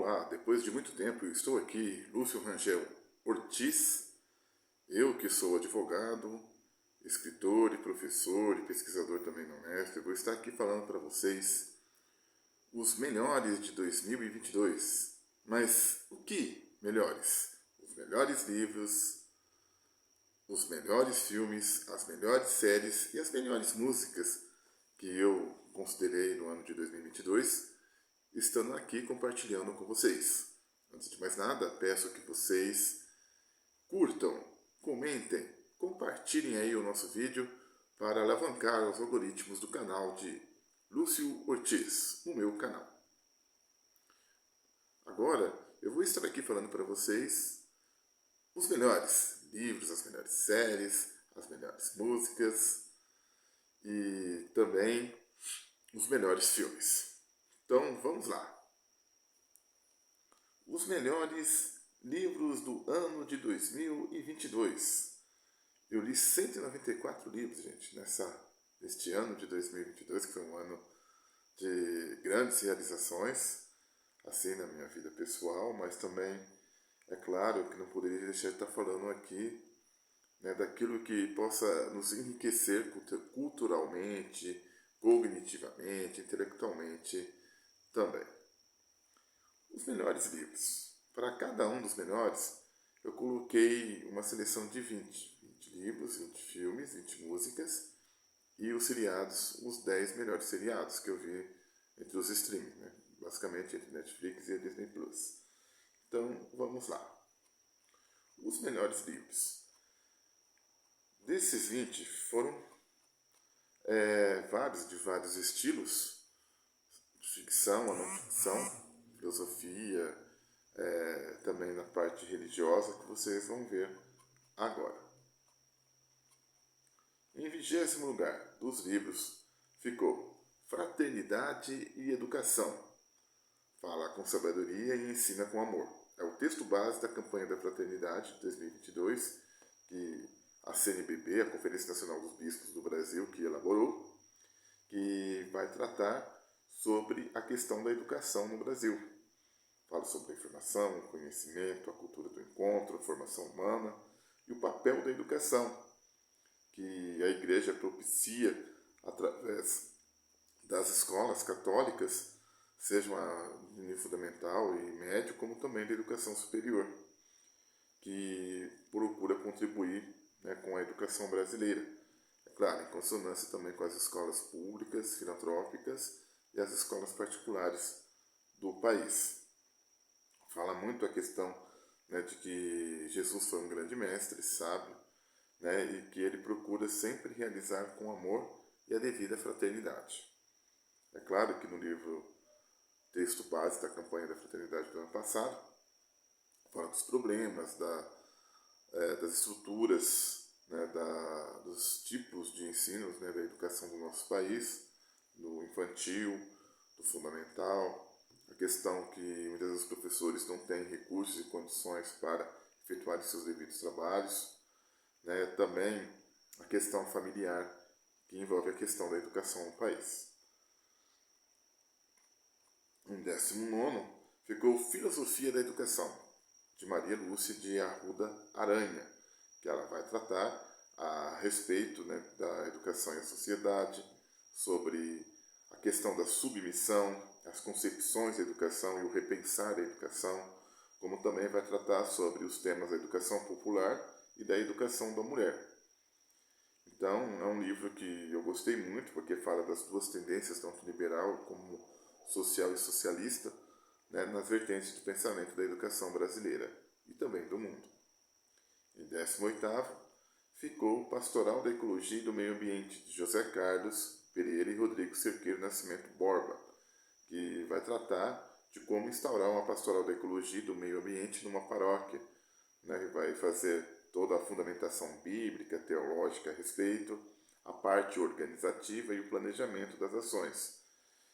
Olá, depois de muito tempo eu estou aqui, Lúcio Rangel Ortiz, eu que sou advogado, escritor e professor e pesquisador também na Unesp, vou estar aqui falando para vocês os melhores de 2022. Mas o que melhores? Os melhores livros, os melhores filmes, as melhores séries e as melhores músicas que eu considerei no ano de 2022, estando aqui compartilhando com vocês. Antes de mais nada, peço que vocês curtam, comentem, compartilhem aí o nosso vídeo para alavancar os algoritmos do canal de Lúcio Ortiz, o meu canal. Agora, eu vou estar aqui falando para vocês os melhores livros, as melhores séries, as melhores músicas e também os melhores filmes. Então, vamos lá. Os melhores livros do ano de 2022. Eu li 194 livros, gente, neste ano de 2022, que foi um ano de grandes realizações, assim, na minha vida pessoal, mas também, é claro, que não poderia deixar de estar falando aqui, né, daquilo que possa nos enriquecer culturalmente, cognitivamente, intelectualmente também. Os melhores livros. Para cada um dos melhores, eu coloquei uma seleção de 20 livros, 20 filmes, 20 músicas e os seriados, os 10 melhores seriados que eu vi entre os streaming, né? Basicamente entre Netflix e a Disney Plus. Então, vamos lá. Os melhores livros. Desses 20 foram vários estilos, de ficção, a não ficção, filosofia, também na parte religiosa, que vocês vão ver agora. Em 20º lugar dos livros ficou Fraternidade e Educação. Fala com sabedoria e ensina com amor. É o texto base da campanha da Fraternidade de 2022, que a CNBB, a Conferência Nacional dos Bispos do Brasil, que elaborou, que vai tratar sobre a questão da educação no Brasil. Fala sobre a informação, o conhecimento, a cultura do encontro, a formação humana e o papel da educação, que a Igreja propicia através das escolas católicas, seja no nível fundamental e médio, como também da educação superior, que procura contribuir, né, com a educação brasileira. É claro, em consonância também com as escolas públicas, filantrópicas e as escolas particulares do país. Fala muito a questão, né, de que Jesus foi um grande mestre, sábio, né, e que ele procura sempre realizar com amor e a devida fraternidade. É claro que no livro texto base da campanha da fraternidade do ano passado, fala dos problemas, das estruturas, né, dos tipos de ensinos, né, da educação do nosso país, do infantil, do fundamental, a questão que muitas vezes os professores não têm recursos e condições para efetuar seus devidos trabalhos, né, também a questão familiar, que envolve a questão da educação no país. Em 19º, ficou Filosofia da Educação, de Maria Lúcia de Arruda Aranha, que ela vai tratar a respeito, né, da educação e a sociedade, sobre a questão da submissão, as concepções da educação e o repensar da educação, como também vai tratar sobre os temas da educação popular e da educação da mulher. Então, é um livro que eu gostei muito, porque fala das duas tendências, tanto liberal como social e socialista, né, nas vertentes de pensamento da educação brasileira e também do mundo. Em 18º, ficou Pastoral da Ecologia e do Meio Ambiente, de José Carlos Pereira e Rodrigo Cerqueiro Nascimento Borba, que vai tratar de como instaurar uma pastoral da ecologia e do meio ambiente numa paróquia, né, que vai fazer toda a fundamentação bíblica, teológica a respeito, a parte organizativa e o planejamento das ações.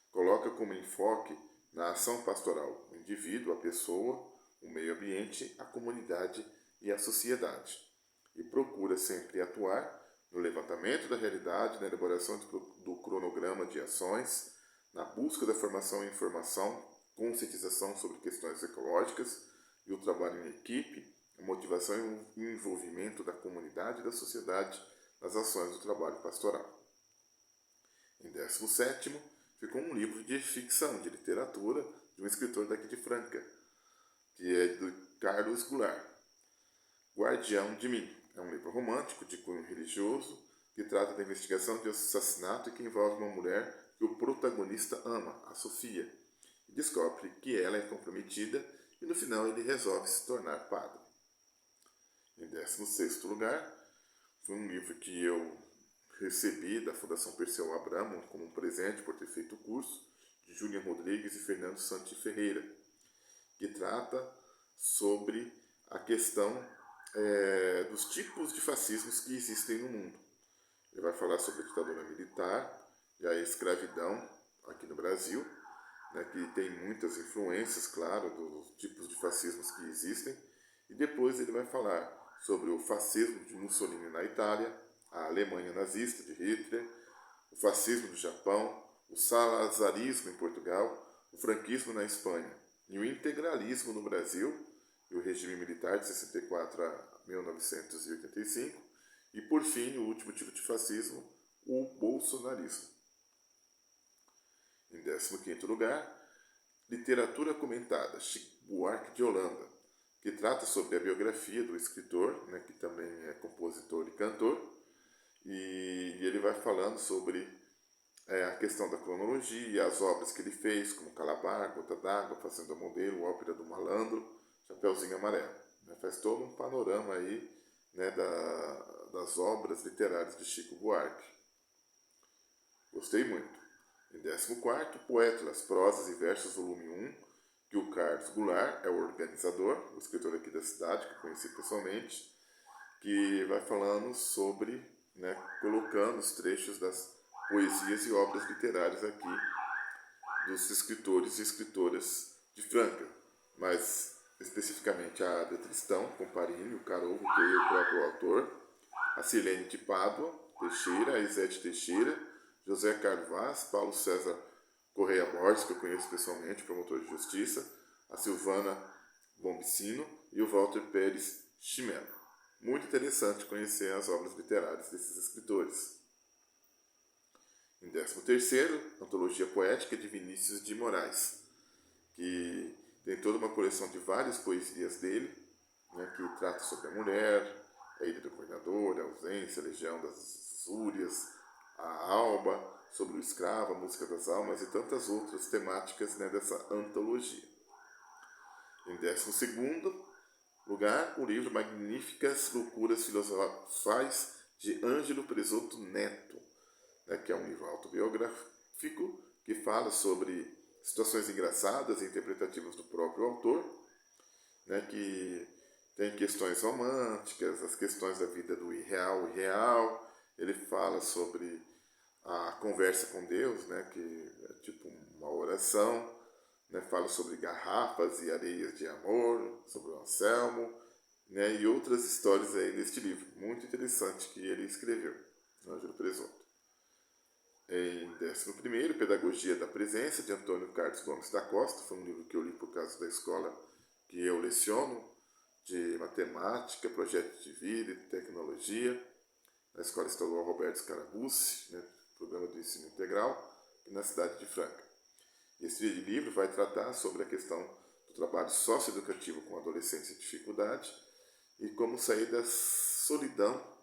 Coloca como enfoque na ação pastoral o indivíduo, a pessoa, o meio ambiente, a comunidade e a sociedade. E procura sempre atuar no levantamento da realidade, na elaboração do cronograma de ações, na busca da formação e informação conscientização sobre questões ecológicas e o trabalho em equipe, a motivação e o envolvimento da comunidade e da sociedade nas ações do trabalho pastoral. Em 17º, ficou um livro de ficção, de literatura, de um escritor daqui de Franca, que é do Carlos Goulart. Guardião de Mim. É um livro romântico, de cunho religioso, que trata da investigação de assassinato e que envolve uma mulher que o protagonista ama, a Sofia, e descobre que ela é comprometida e no final ele resolve se tornar padre. Em 16º lugar, foi um livro que eu recebi da Fundação Perseu Abramo como um presente por ter feito o curso, de Julian Rodrigues e Fernando Santi Ferreira, que trata sobre a questão dos tipos de fascismos que existem no mundo. Ele vai falar sobre a ditadura militar e a escravidão aqui no Brasil, né, que tem muitas influências, claro, dos tipos de fascismos que existem. E depois ele vai falar sobre o fascismo de Mussolini na Itália, a Alemanha nazista de Hitler, o fascismo do Japão, o salazarismo em Portugal, o franquismo na Espanha e o integralismo no Brasil e o regime militar de 64 a 1985 e, por fim, o último tipo de fascismo, o bolsonarismo. Em 15º lugar, literatura comentada, Chico Buarque de Holanda, que trata sobre a biografia do escritor, né, que também é compositor e cantor, e ele vai falando sobre a questão da cronologia, as obras que ele fez, como Calabar, Gota d'Água, Fazenda Modelo, Ópera do Malandro, Chapeuzinho Amarelo. Né? Faz todo um panorama aí, né, das obras literárias de Chico Buarque. Gostei muito. Em 14º, Poétilas, Prosas e Versos, volume 1, que o Carlos Goulart é o organizador, o escritor aqui da cidade, que eu conheci pessoalmente, que vai falando sobre, né, colocando os trechos das poesias e obras literárias aqui dos escritores e escritoras de Franca, mas especificamente a Ada Tristão, Comparini, o Carol, que é o próprio autor, a Silene de Pádua Teixeira, a Isete Teixeira, José Carlos Vaz, Paulo César Correia Borges, que eu conheço pessoalmente, promotor de justiça, a Silvana Bombicino e o Walter Pérez Chimelo. Muito interessante conhecer as obras literárias desses escritores. Em 13º, Antologia Poética de Vinícius de Moraes, que tem toda uma coleção de várias poesias dele, né, que trata sobre a mulher, a Ilha do Governador, a ausência, a Legião das Zúrias, a Alba, sobre o escravo, a música das almas e tantas outras temáticas, né, dessa antologia. Em 12º lugar, o livro Magníficas Loucuras Filosofais de Ângelo Presoto Neto, né, que é um livro autobiográfico que fala sobre situações engraçadas e interpretativas do próprio autor, né, que tem questões românticas, as questões da vida do irreal e real. Ele fala sobre a conversa com Deus, né, que é tipo uma oração, né, fala sobre garrafas e areias de amor, sobre o Anselmo, né, e outras histórias aí neste livro, muito interessante que ele escreveu, Ângelo Presoto. Em 11º, Pedagogia da Presença, de Antônio Carlos Gomes da Costa, foi um livro que eu li por causa da escola que eu leciono, de matemática, projeto de vida e tecnologia, na Escola Estadual Roberto Scarabucci, né, programa de ensino integral, na cidade de Franca. Esse livro vai tratar sobre a questão do trabalho socioeducativo com adolescentes em dificuldade e como sair da solidão,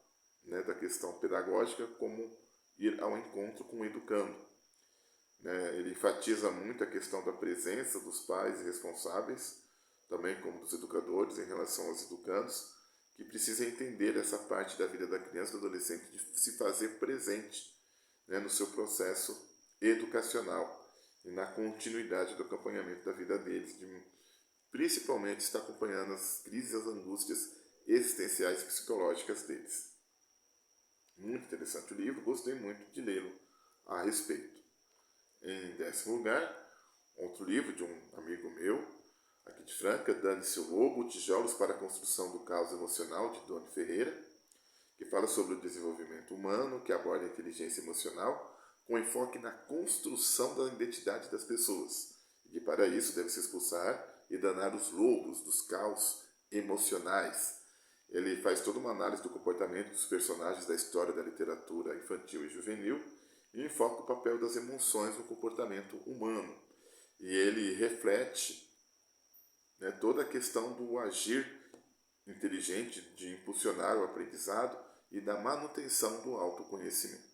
né, da questão pedagógica, como ir ao encontro com o educando. Né? Ele enfatiza muito a questão da presença dos pais e responsáveis, também como dos educadores em relação aos educandos, que precisam entender essa parte da vida da criança e do adolescente, de se fazer presente, né, no seu processo educacional e na continuidade do acompanhamento da vida deles, principalmente estar acompanhando as crises e as angústias existenciais e psicológicas deles. Muito interessante o livro, gostei muito de lê-lo a respeito. Em 10º lugar, outro livro de um amigo meu, aqui de Franca, Dane-se o Lobo, Tijolos para a Construção do Caos Emocional, de Doni Ferreira, que fala sobre o desenvolvimento humano, que aborda a inteligência emocional, com enfoque na construção da identidade das pessoas, e para isso deve se expulsar e danar os lobos dos caos emocionais. Ele faz toda uma análise do comportamento dos personagens da história da literatura infantil e juvenil e enfoca o papel das emoções no comportamento humano. E ele reflete, né, toda a questão do agir inteligente, de impulsionar o aprendizado e da manutenção do autoconhecimento.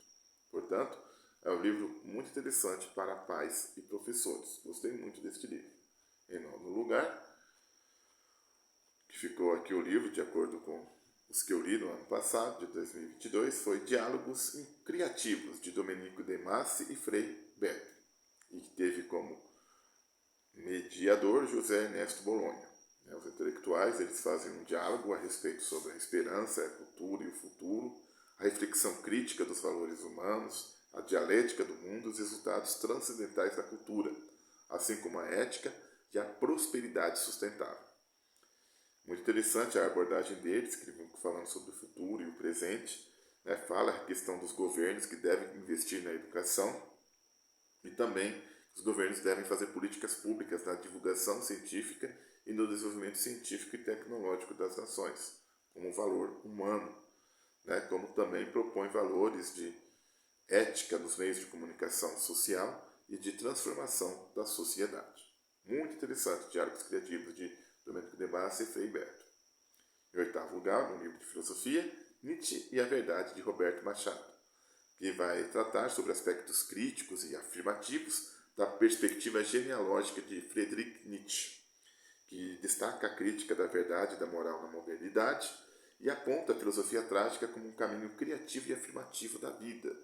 Portanto, é um livro muito interessante para pais e professores. Gostei muito deste livro. Em nono lugar, que ficou aqui o livro, de acordo com os que eu li no ano passado, de 2022, foi Diálogos Criativos, de Domenico De Masi e Frei Beto, e que teve como mediador José Ernesto Bolonha. Os intelectuais, eles fazem um diálogo a respeito sobre a esperança, a cultura e o futuro, a reflexão crítica dos valores humanos, a dialética do mundo e os resultados transcendentais da cultura, assim como a ética e a prosperidade sustentável. Muito interessante a abordagem deles, que vão falando sobre o futuro e o presente, né? Fala a questão dos governos que devem investir na educação e também os governos devem fazer políticas públicas na divulgação científica e no desenvolvimento científico e tecnológico das nações, como valor humano, né? Como também propõe valores de ética nos meios de comunicação social e de transformação da sociedade. Muito interessante, Diálogos Criativos de Domenico De Masi e Frei Beto. Em oitavo lugar, no livro de filosofia, Nietzsche e a Verdade, de Roberto Machado, que vai tratar sobre aspectos críticos e afirmativos da perspectiva genealógica de Friedrich Nietzsche, que destaca a crítica da verdade e da moral na modernidade e aponta a filosofia trágica como um caminho criativo e afirmativo da vida.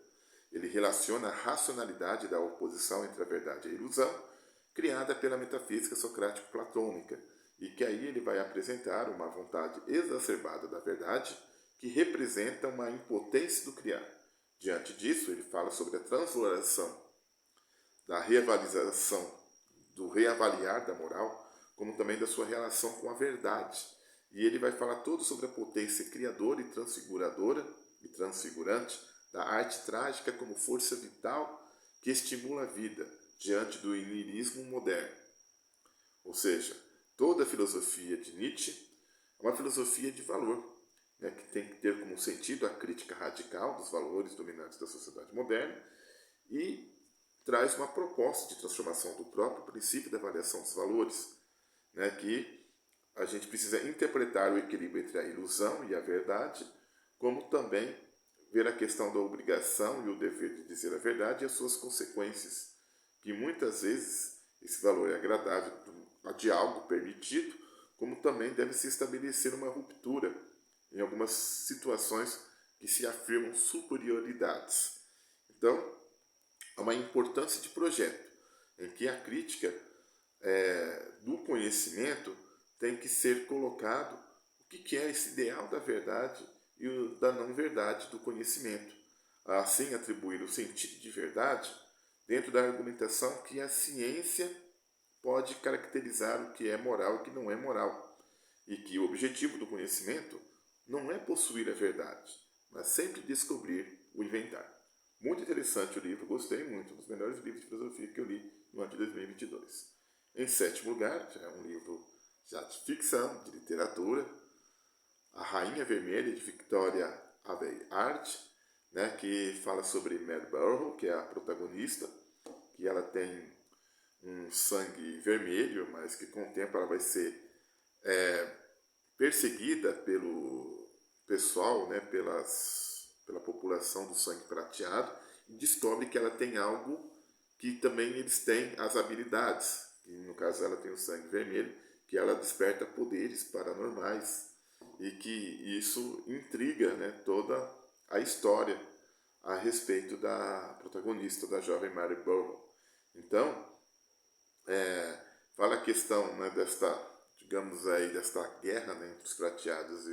Ele relaciona a racionalidade da oposição entre a verdade e a ilusão, criada pela metafísica socrático-platônica, e que aí ele vai apresentar uma vontade exacerbada da verdade que representa uma impotência do criar. Diante disso, ele fala sobre a transformação da reavaliação, do reavaliar da moral, como também da sua relação com a verdade. E ele vai falar todo sobre a potência criadora e transfiguradora e transfigurante da arte trágica como força vital que estimula a vida diante do niilismo moderno. Ou seja, toda a filosofia de Nietzsche é uma filosofia de valor, né, que tem que ter como sentido a crítica radical dos valores dominantes da sociedade moderna e traz uma proposta de transformação do próprio princípio da avaliação dos valores, né, que a gente precisa interpretar o equilíbrio entre a ilusão e a verdade, como também ver a questão da obrigação e o dever de dizer a verdade e as suas consequências, que muitas vezes esse valor é agradável de algo permitido, como também deve se estabelecer uma ruptura em algumas situações que se afirmam superioridades. Então, há uma importância de projeto, em que a crítica do conhecimento tem que ser colocado o que é esse ideal da verdade e da não-verdade do conhecimento. Assim, atribuir o sentido de verdade dentro da argumentação que a ciência pode caracterizar o que é moral e o que não é moral. E que o objetivo do conhecimento não é possuir a verdade, mas sempre descobrir o inventar. Muito interessante o livro, gostei muito, um dos melhores livros de filosofia que eu li no ano de 2022. Em sétimo lugar, já é um livro já de ficção, de literatura, A Rainha Vermelha, de Victoria Aveyard, né, que fala sobre Mary Burrow, que é a protagonista, que ela tem um sangue vermelho, mas que com o tempo ela vai ser perseguida pelo pessoal, né, pela população do sangue prateado, e descobre que ela tem algo que também eles têm as habilidades, que no caso ela tem o sangue vermelho, que ela desperta poderes paranormais, e que isso intriga, né, toda a história a respeito da protagonista, da jovem Mary Burrow. Então, fala a questão, né, desta, digamos aí, desta guerra, né, entre os prateados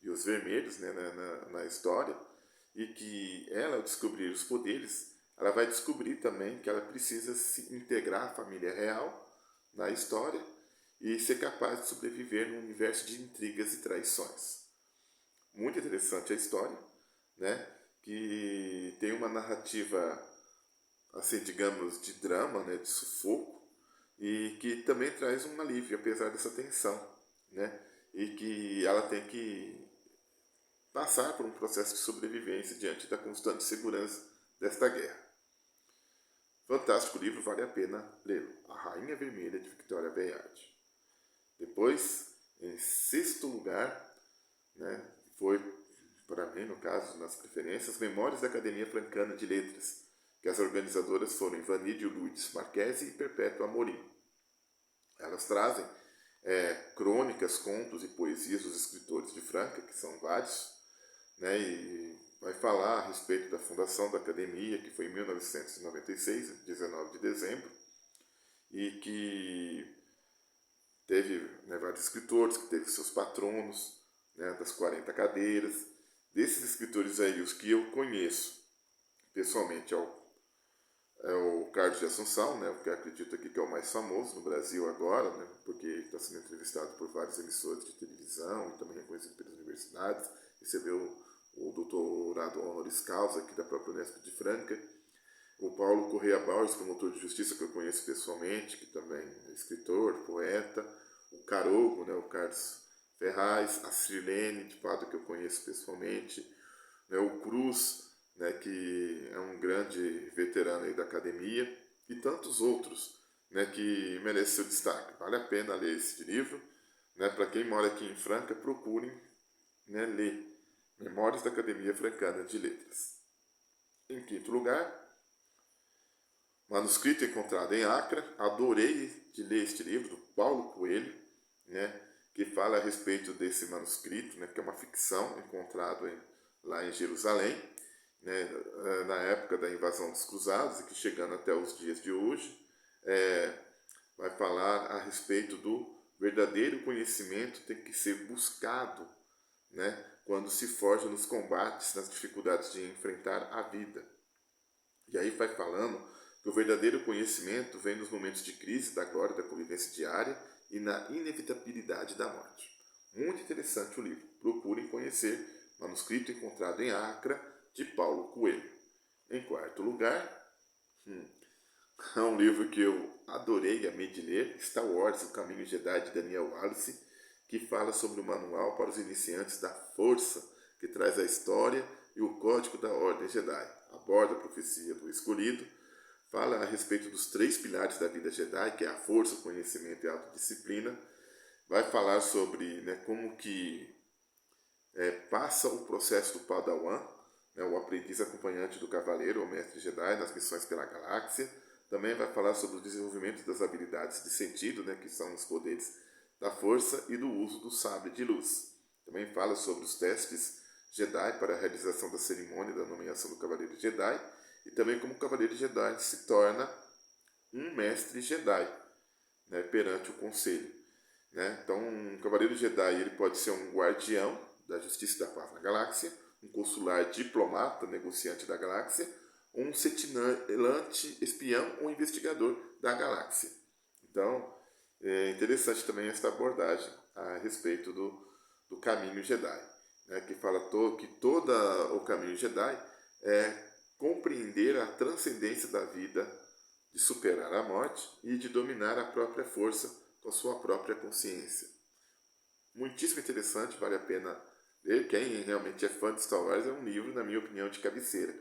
e os vermelhos, né, na história, e que ela, ao descobrir os poderes, ela vai descobrir também que ela precisa se integrar à família real na história e ser capaz de sobreviver num universo de intrigas e traições. Muito interessante a história, né, que tem uma narrativa, assim, digamos, de drama, né, de sufoco, e que também traz um alívio, apesar dessa tensão, né? E que ela tem que passar por um processo de sobrevivência diante da constante segurança desta guerra. Fantástico livro, vale a pena lê-lo. A Rainha Vermelha, de Victoria Bayard. Depois, em sexto lugar, né, foi, para mim, no caso, nas preferências, Memórias da Academia Francana de Letras, que as organizadoras foram Ivanídio Luiz Marquesi e Perpétua Amorim. Elas trazem crônicas, contos e poesias dos escritores de Franca, que são vários, né, e vai falar a respeito da fundação da academia, que foi em 1996, 19 de dezembro, e que teve, né, vários escritores, que teve seus patronos, né, das 40 cadeiras. Desses escritores aí, os que eu conheço pessoalmente é o Carlos de Assunção, né, que eu acredito aqui que é o mais famoso no Brasil agora, né, porque está sendo entrevistado por vários emissores de televisão e também reconhecido pelas universidades, recebeu o doutorado honoris causa aqui da própria Unesp de Franca. O Paulo Correia Borges, promotor de justiça, que eu conheço pessoalmente, que também é escritor, poeta. O Carogo, né, o Carlos Ferraz. A Sirlene de Pado, que eu conheço pessoalmente. Né, o Cruz, né, que é um grande veterano aí da academia. E tantos outros, né, que merecem seu destaque. Vale a pena ler esse livro. Né, para quem mora aqui em Franca, procurem, né, ler Memórias da Academia Francana de Letras. Em quinto lugar, manuscrito encontrado em Acre. Adorei de ler este livro do Paulo Coelho, né, que fala a respeito desse manuscrito, né, que é uma ficção encontrado lá em Jerusalém, né, na época da invasão dos cruzados e que chegando até os dias de hoje, vai falar a respeito do verdadeiro conhecimento tem que ser buscado, né, quando se forja nos combates, nas dificuldades de enfrentar a vida. E aí vai falando que o verdadeiro conhecimento vem nos momentos de crise, da glória, da convivência diária e na inevitabilidade da morte. Muito interessante o livro. Procurem conhecer. Manuscrito encontrado em Acre, de Paulo Coelho. Em quarto lugar, é um livro que eu adorei e amei de ler, Star Wars, O Caminho Jedi, de Daniel Wallace, que fala sobre o manual para os iniciantes da Força, que traz a história e o código da Ordem Jedi. Aborda a profecia do escolhido, fala a respeito dos 3 pilares da vida Jedi, que é a força, o conhecimento e a autodisciplina. Vai falar sobre, né, como que passa o processo do Padawan, né, o aprendiz acompanhante do cavaleiro ou mestre Jedi nas missões pela galáxia. Também vai falar sobre o desenvolvimento das habilidades de sentido, né, que são os poderes da força e do uso do sabre de luz. Também fala sobre os testes Jedi para a realização da cerimônia da nomeação do Cavaleiro Jedi e também como o Cavaleiro Jedi se torna um mestre Jedi, né, perante o Conselho. Né? Então, um Cavaleiro Jedi ele pode ser um guardião da justiça e da paz na galáxia, um consular diplomata, negociante da galáxia, ou um sentinelante, espião ou investigador da galáxia. Então, é interessante também esta abordagem a respeito do caminho Jedi, né, que fala que todo o caminho Jedi é compreender a transcendência da vida, de superar a morte e de dominar a própria força com a sua própria consciência. Muitíssimo interessante, vale a pena ler. Quem realmente é fã de Star Wars é um livro, na minha opinião, de cabeceira.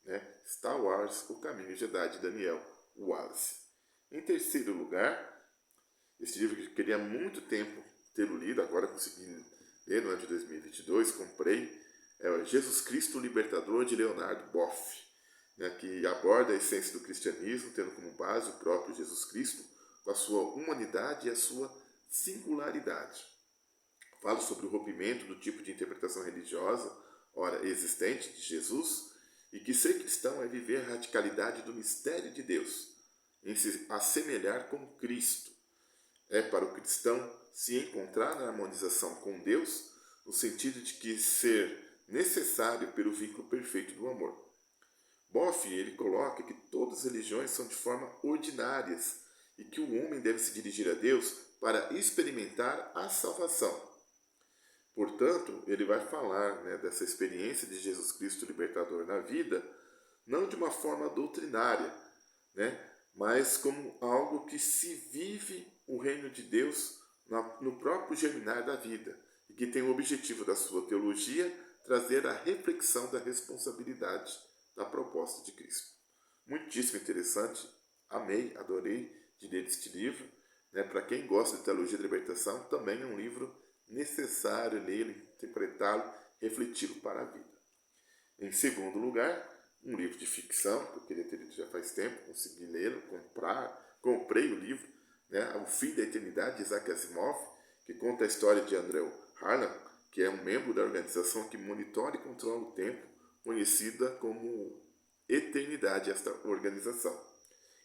Né? Star Wars, O Caminho Jedi, de Daniel Wallace. Em terceiro lugar, esse livro que eu queria há muito tempo ter lido, agora consegui ler no ano de 2022, comprei, é o Jesus Cristo Libertador, de Leonardo Boff, né, que aborda a essência do cristianismo, tendo como base o próprio Jesus Cristo, com a sua humanidade e a sua singularidade. Fala sobre o rompimento do tipo de interpretação religiosa, ora existente, de Jesus, e que ser cristão é viver a radicalidade do mistério de Deus, em se assemelhar com Cristo. É para o cristão se encontrar na harmonização com Deus, no sentido de que ser necessário pelo vínculo perfeito do amor. Boff ele coloca que todas as religiões são de forma ordinárias e que o homem deve se dirigir a Deus para experimentar a salvação. Portanto, ele vai falar, né, dessa experiência de Jesus Cristo libertador na vida, não de uma forma doutrinária, né, mas como algo que se vive o reino de Deus no próprio germinar da vida, e que tem o objetivo da sua teologia trazer a reflexão da responsabilidade da proposta de Cristo. Muitíssimo interessante, amei, adorei de ler este livro. Para quem gosta de teologia da libertação, também é um livro necessário lê-lo, interpretá-lo, refleti-lo para a vida. Em segundo lugar, um livro de ficção, que eu queria ter lido já faz tempo, consegui lê-lo, comprei o livro, O Fim da Eternidade, de Isaac Asimov, que conta a história de Andrew Harlan, que é um membro da organização que monitora e controla o tempo, conhecida como Eternidade, esta organização.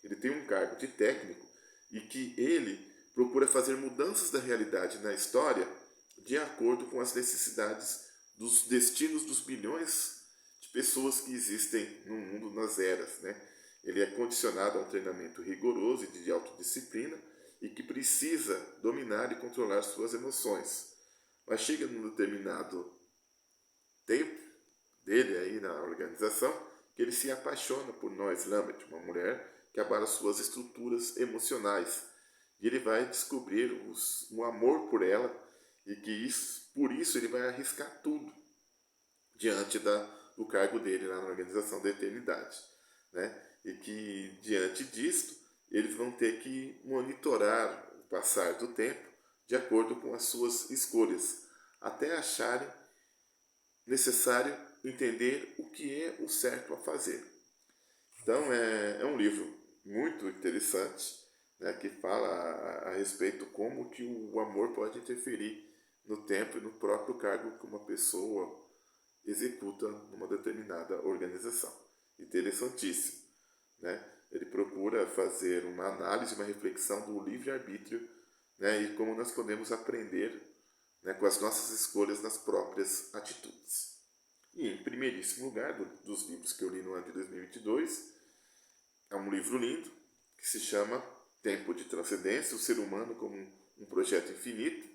Ele tem um cargo de técnico e que ele procura fazer mudanças da realidade na história de acordo com as necessidades dos destinos dos bilhões de pessoas que existem no mundo nas eras. Ele é condicionado a um treinamento rigoroso e de autodisciplina e que precisa dominar e controlar suas emoções. Mas chega num determinado tempo dele aí na organização que ele se apaixona por Noyce Lambert, uma mulher que abala suas estruturas emocionais. E ele vai descobrir um amor por ela e que por isso ele vai arriscar tudo diante do cargo dele lá na Organização da Eternidade. E que diante disto eles vão ter que monitorar o passar do tempo de acordo com as suas escolhas, até acharem necessário entender o que é o certo a fazer. Então é um livro muito interessante, que fala a respeito como que o amor pode interferir no tempo e no próprio cargo que uma pessoa executa numa determinada organização. Interessantíssimo. Ele procura fazer uma análise, uma reflexão do livre-arbítrio, e como nós podemos aprender com as nossas escolhas nas próprias atitudes. E em primeiríssimo lugar, dos livros que eu li no ano de 2022, é um livro lindo que se chama Tempo de Transcendência, o ser humano como um projeto infinito.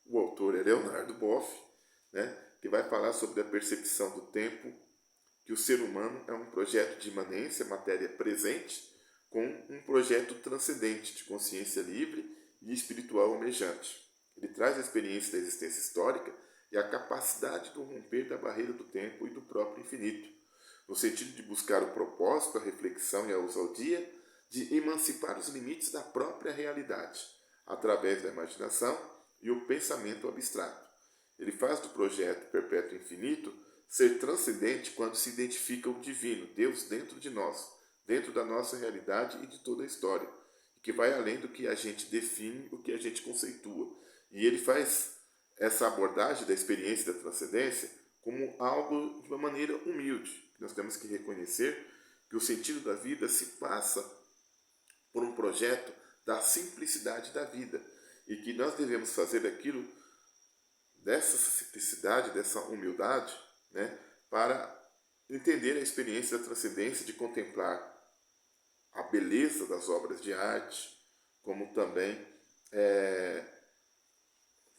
O autor é Leonardo Boff, que vai falar sobre a percepção do tempo, que o ser humano é um projeto de imanência, matéria presente, com um projeto transcendente de consciência livre e espiritual almejante. Ele traz a experiência da existência histórica e a capacidade do romper da barreira do tempo e do próprio infinito, no sentido de buscar o propósito, a reflexão e a ousadia, de emancipar os limites da própria realidade, através da imaginação e o pensamento abstrato. Ele faz do projeto Perpétuo Infinito ser transcendente quando se identifica o divino, Deus dentro de nós, dentro da nossa realidade e de toda a história, que vai além do que a gente define, o que a gente conceitua. E ele faz essa abordagem da experiência da transcendência como algo de uma maneira humilde. Nós temos que reconhecer que o sentido da vida se passa por um projeto da simplicidade da vida e que nós devemos fazer aquilo dessa simplicidade, dessa humildade, para entender a experiência da transcendência, de contemplar a beleza das obras de arte, como também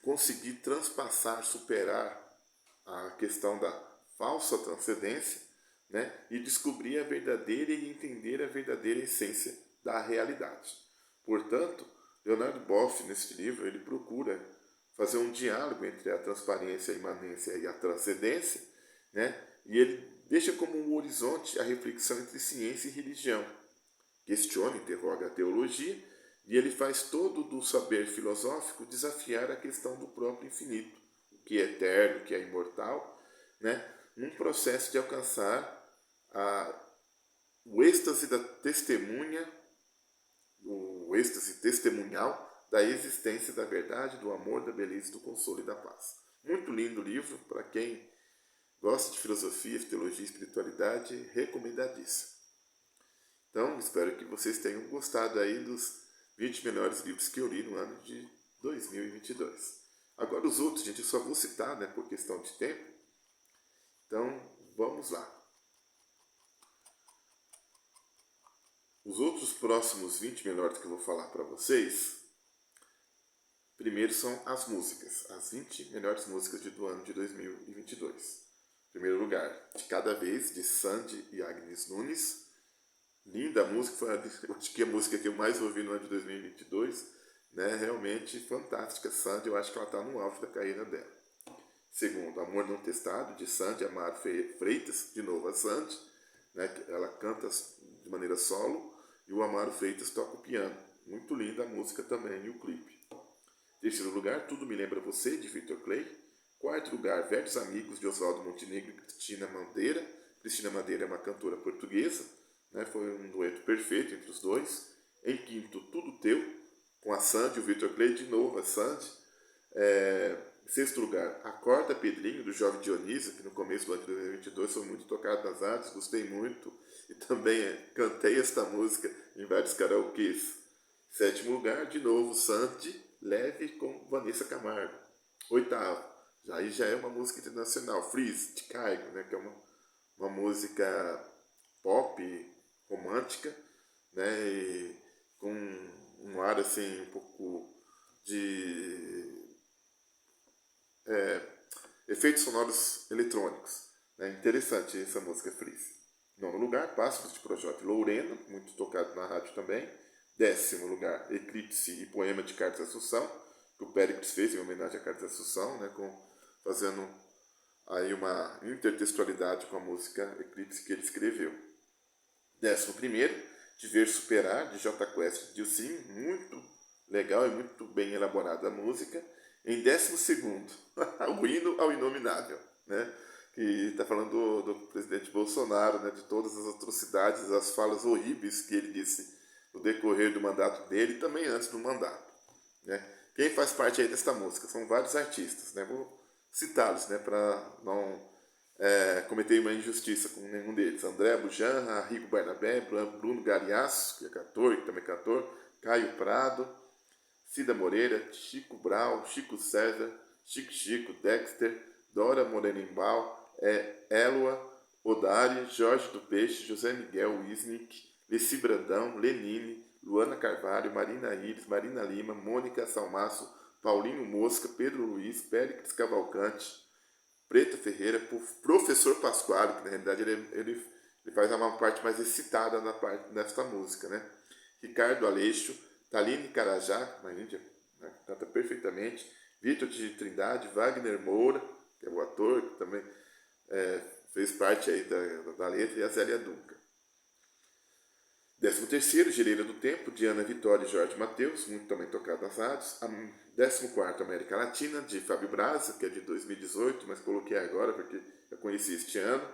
conseguir transpassar, superar a questão da falsa transcendência, e descobrir a verdadeira e entender a verdadeira essência da realidade. Portanto, Leonardo Boff, neste livro, ele procura fazer um diálogo entre a transparência, a imanência e a transcendência, e ele deixa como um horizonte a reflexão entre ciência e religião. Questiona, interroga a teologia, e ele faz todo do saber filosófico desafiar a questão do próprio infinito, o que é eterno, o que é imortal, num processo de alcançar o êxtase da testemunha, o êxtase testemunhal da existência da verdade, do amor, da beleza, do consolo e da paz. Muito lindo livro, para quem gosta de filosofia, de teologia e espiritualidade, recomendadíssimo. Então, espero que vocês tenham gostado aí dos 20 melhores livros que eu li no ano de 2022. Agora os outros, gente, eu só vou citar, por questão de tempo. Então, vamos lá. Os outros próximos 20 melhores que eu vou falar para vocês, primeiro são as músicas, as 20 melhores músicas do ano de 2022. Em primeiro lugar, De Cada Vez, de Sandy e Agnes Nunes. Linda a música, foi acho que a música que eu mais ouvi no ano de 2022, né? Realmente fantástica. Sandy, eu acho que ela está no auge da carreira dela. Segundo, Amor Não Testado, de Sandy Amaro Freitas, de novo a Sandy, né? Ela canta de maneira solo e o Amaro Freitas toca o piano. Muito linda a música também e o clipe. Terceiro lugar, Tudo Me Lembra Você, de Victor Clay. Quarto lugar, Velhos Amigos, de Oswaldo Montenegro e Cristina Madeira. Cristina Madeira é uma cantora portuguesa, né? Foi um dueto perfeito entre os dois. Em quinto, Tudo Teu, com a Sandy, o Victor Clay, de novo a Sandy. Sexto lugar, Acorda Pedrinho, do Jovem Dionísio, que no começo do ano de 2022 foi muito tocado nas artes, gostei muito. E também cantei esta música em vários karaokês. Sétimo lugar, de novo, Sandy, Leve, com Vanessa Camargo. Oitavo, aí já é uma música internacional, Freeze, de Caigo, né, que é uma música pop, romântica, né, e com um ar assim, um pouco de efeitos sonoros eletrônicos. Né? Interessante essa música Freeze. Nono lugar, Pássaros de Projota Lorena, muito tocado na rádio também. Décimo lugar, Eclipse e Poema de Carlos Assunção, que o Péricles fez em homenagem a Carlos Assunção, né, fazendo aí uma intertextualidade com a música Eclipse que ele escreveu. Décimo primeiro, Te Ver Superar, de J Quest e Dilcim, muito legal e muito bem elaborada a música. Em décimo segundo, o hino ao inominável, né? Que está falando do presidente Bolsonaro, né? De todas as atrocidades, as falas horríveis que ele disse no decorrer do mandato dele e também antes do mandato, né? Quem faz parte aí desta música? São vários artistas, né? Vou citá-los, né? Para não cometer uma injustiça com nenhum deles. André Bujanra, Rico Barnabé, Bruno Gariasso, que é cantor, que também é cantor, Caio Prado, Cida Moreira, Chico Brau, Chico César, Chico, Dexter, Dora Moreninbal, Elua, Odari, Jorge do Peixe, José Miguel Wisnik, Leci Brandão, Lenine, Luana Carvalho, Marina Iris, Marina Lima, Mônica Salmaço, Paulinho Mosca, Pedro Luiz, Péricles Cavalcante, Preta Ferreira, Professor Pasquale, que na realidade ele faz uma parte mais excitada nesta música, né? Ricardo Aleixo, Taline Carajá, na Índia, né? Canta perfeitamente. Vitor de Trindade, Wagner Moura, que é o ator, que também fez parte aí da letra, e a Zélia Duncan. 13º, Gireira do Tempo, Diana Vitória e Jorge Mateus, muito também tocado nas rádios. 14º, América Latina, de Fábio Braza, que é de 2018, mas coloquei agora porque eu conheci este ano.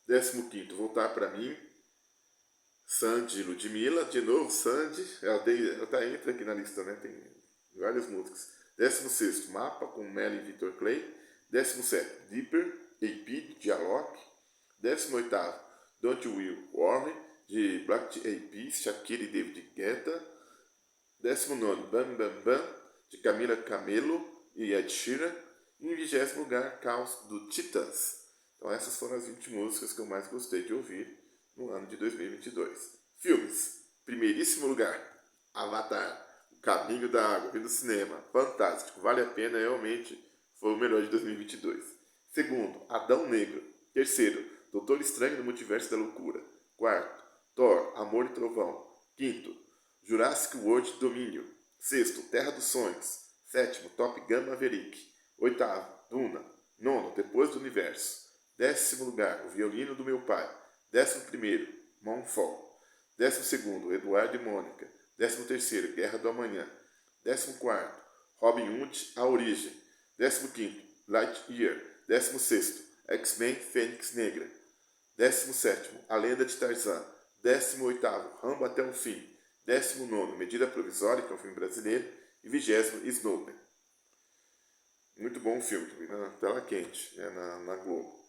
15º, Voltar Pra Mim, Sandy Ludmilla, de novo Sandy, ela entra aqui na lista, né? Tem várias músicas. 16º, Mapa, com Melly e Victor Clay. 17º, Deeper, AP, de Alok. 18º, Don't You Will Worry, de Black AP, Shakira e David Guetta. 19º, Bam Bam Bam, de Camila Camelo e Ed Sheeran. E em 20º lugar, Caos, do Titãs. Então essas foram as 20 músicas que eu mais gostei de ouvir no ano de 2022. Filmes. Primeiríssimo lugar, Avatar, O Caminho da Água, vi no cinema, fantástico, vale a pena, realmente foi o melhor de 2022. Segundo, Adão Negro. Terceiro, Doutor Estranho no Multiverso da Loucura. Quarto, Thor, Amor e Trovão. Quinto, Jurassic World Domínio. Sexto, Terra dos Sonhos. Sétimo, Top Gun Maverick. Oitavo, Duna. Nono, Depois do Universo. 10º lugar, O Violino do Meu Pai. 11º, Moonfall. 12º, Eduardo e Mônica. 13º, Guerra do Amanhã. 14º, Robin Hood, A Origem. 15º, Lightyear. 16º, X-Men Fênix Negra. 17º, A Lenda de Tarzan. 18º, Rambo Até o Fim. 19º, Medida Provisória, que é um filme brasileiro. E 20º, Snowden. Muito bom o filme, na tela quente, né, na Globo.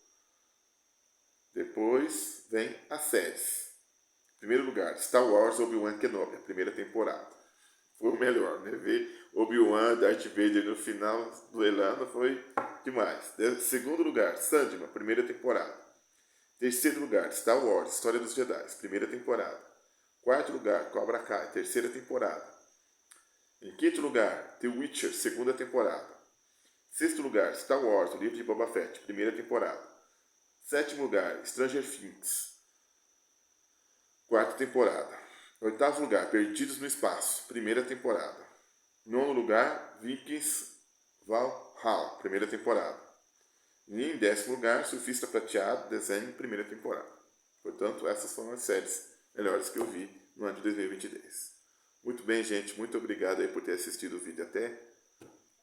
Depois vem as séries. Em primeiro lugar, Star Wars Obi-Wan Kenobi, a primeira temporada. Foi o melhor, né? Ver Obi-Wan, Darth Vader no final duelando foi demais. Segundo lugar, Sandman, primeira temporada. Terceiro lugar, Star Wars, História dos Jedi, primeira temporada. Quarto lugar, Cobra Kai, terceira temporada. Em quinto lugar, The Witcher, segunda temporada. Sexto lugar, Star Wars, o livro de Boba Fett, primeira temporada. Sétimo lugar, Stranger Things. quarta temporada. Oitavo lugar, Perdidos no Espaço, primeira temporada. Nono lugar, Vikings Valhalla, primeira temporada. E em 10º lugar, Surfista Prateado, desenho, primeira temporada. Portanto, essas foram as séries melhores que eu vi no ano de 2023. Muito bem, gente. Muito obrigado aí por ter assistido o vídeo até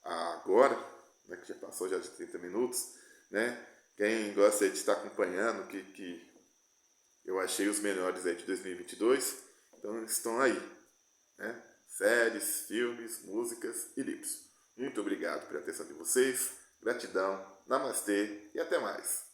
agora, né, que já passou já de 30 minutos. Né? Quem gosta aí de estar acompanhando, que eu achei os melhores aí de 2022, então estão aí. Né? Séries, filmes, músicas e livros. Muito obrigado pela atenção de vocês. Gratidão. Namastê e até mais.